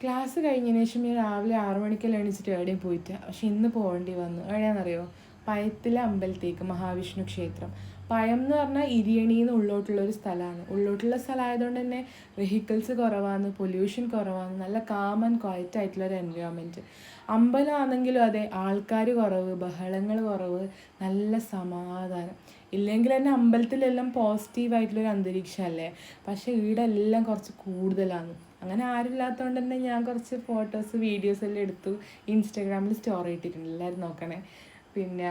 Class കഴിഞ്ഞതിന് ശേഷം ഞാൻ രാവിലെ 6 മണിക്കെല്ലാം എണീച്ചിട്ട് എവിടെയും പോയിട്ട്, പക്ഷെ ഇന്ന് പോകേണ്ടി വന്നു. എവിടെയാണെന്നറിയോ? പയത്തിലെ അമ്പലത്തേക്ക്, മഹാവിഷ്ണു ക്ഷേത്രം. പയം എന്ന് പറഞ്ഞാൽ ഇരിയണിയിൽ നിന്ന് ഉള്ളോട്ടുള്ളൊരു സ്ഥലമാണ്. ഉള്ളോട്ടുള്ള സ്ഥലമായതുകൊണ്ട് തന്നെ വെഹിക്കിൾസ് കുറവാണ്, പൊല്യൂഷൻ കുറവാണ്, നല്ല കാം ആൻഡ് ക്വയറ്റ് ആയിട്ടുള്ളൊരു എൻവയോൺമെൻറ്റ്. അമ്പലമാണെങ്കിലും അതെ, ആൾക്കാർ കുറവ്, ബഹളങ്ങൾ കുറവ്, നല്ല സമാധാനം. ഇല്ലെങ്കിൽ തന്നെ അമ്പലത്തിലെല്ലാം പോസിറ്റീവായിട്ടുള്ളൊരു അന്തരീക്ഷമല്ലേ, പക്ഷേ ഇവിടെ എല്ലാം കുറച്ച് കൂടുതലാണ്. അങ്ങനെ ആരുമില്ലാത്തതുകൊണ്ട് തന്നെ ഞാൻ കുറച്ച് ഫോട്ടോസ് വീഡിയോസ് എല്ലാം എടുത്തു ഇൻസ്റ്റാഗ്രാമിൽ സ്റ്റോറി ഇട്ടിട്ടുണ്ട്, എല്ലാവരും നോക്കണേ. പിന്നെ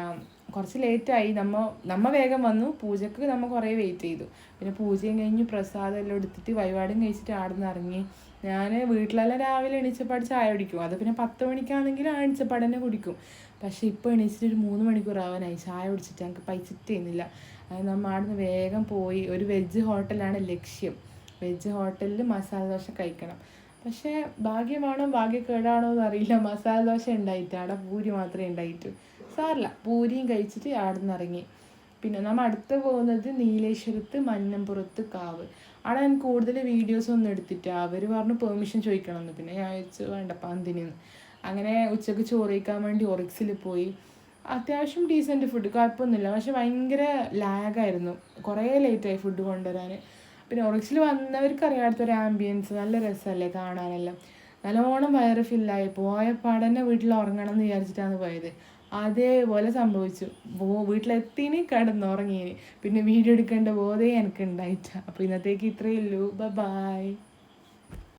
കുറച്ച് ലേറ്റായി, നമ്മ വേഗം വന്നു. പൂജക്ക് നമ്മൾ കുറേ വെയിറ്റ് ചെയ്തു. പിന്നെ പൂജയും കഴിഞ്ഞ് പ്രസാദം എല്ലാം എടുത്തിട്ട് വഴിപാടും കഴിച്ചിട്ട് അവിടെ നിന്ന് ഇറങ്ങി. ഞാൻ വീട്ടിലെല്ലാം രാവിലെ എണീച്ചപ്പാട് ചായ കുടിക്കും, അത് പിന്നെ 10 മണിക്കാണെങ്കിൽ ആ എണീച്ചപ്പാട് തന്നെ കുടിക്കും. പക്ഷേ ഇപ്പോൾ എണീച്ചിട്ട് ഒരു 3 മണിക്കൂർ ആവാനായി ചായ കുടിച്ചിട്ട്, ഞങ്ങൾക്ക് പൈച്ചിട്ട് ചെയ്യുന്നില്ല. അത് നമ്മൾ അവിടെ നിന്ന് വേഗം പോയി ഒരു വെജ് ഹോട്ടലാണ് ലക്ഷ്യം. വെജ് ഹോട്ടലിൽ മസാല ദോശ കഴിക്കണം. പക്ഷേ ഭാഗ്യമാണോ ഭാഗ്യക്കേടാണോ എന്നറിയില്ല, മസാല ദോശ ഉണ്ടായിട്ട് അവിടെ പൂരി മാത്രമേ ഉണ്ടായിട്ടു. സാറില്ല, പൂരിയും കഴിച്ചിട്ട് അവിടെ നിന്ന് ഇറങ്ങി. പിന്നെ നമ്മൾ അടുത്ത് പോകുന്നത് നീലേശ്വരത്ത് മന്നംപുറത്ത് കാവ്. അവിടെ ഞാൻ കൂടുതൽ വീഡിയോസ് ഒന്നും എടുത്തിട്ട് അവർ പറഞ്ഞു പെർമിഷൻ ചോദിക്കണമെന്ന്. പിന്നെ ഞാൻ ചോദിച്ചു വേണ്ടപ്പാ എന്തിനെന്ന്. അങ്ങനെ ഉച്ചക്ക് ചോറ് കഴിക്കാൻ വേണ്ടി ഒറിക്സിൽ പോയി. അത്യാവശ്യം ഡീസൻറ്റ് ഫുഡ്, കുഴപ്പമൊന്നുമില്ല. പക്ഷെ ഭയങ്കര ലാഗായിരുന്നു, കുറേ ലേറ്റായി ഫുഡ് കൊണ്ടുവരാൻ. പിന്നെ ഒറിക്സിൽ വന്നവർക്ക് അറിയാത്തൊരു ആംബിയൻസ്, നല്ല രസമല്ലേ കാണാനെല്ലാം. നല്ലോണം വയറ് ഫില്ലായി, പോയ പാടന്നെ വീട്ടിൽ ഉറങ്ങണം എന്ന് വിചാരിച്ചിട്ടാണ് പോയത്. അതേപോലെ സംഭവിച്ചു. വീട്ടിലെത്തിന് കിടന്നുറങ്ങിയതിന് പിന്നെ വീഡിയോ എടുക്കേണ്ട ബോധേ എനിക്ക് ഉണ്ടായിട്ട. അപ്പോൾ ഇന്നത്തേക്ക് ഇത്രയേ ഉള്ളൂ. ബൈ.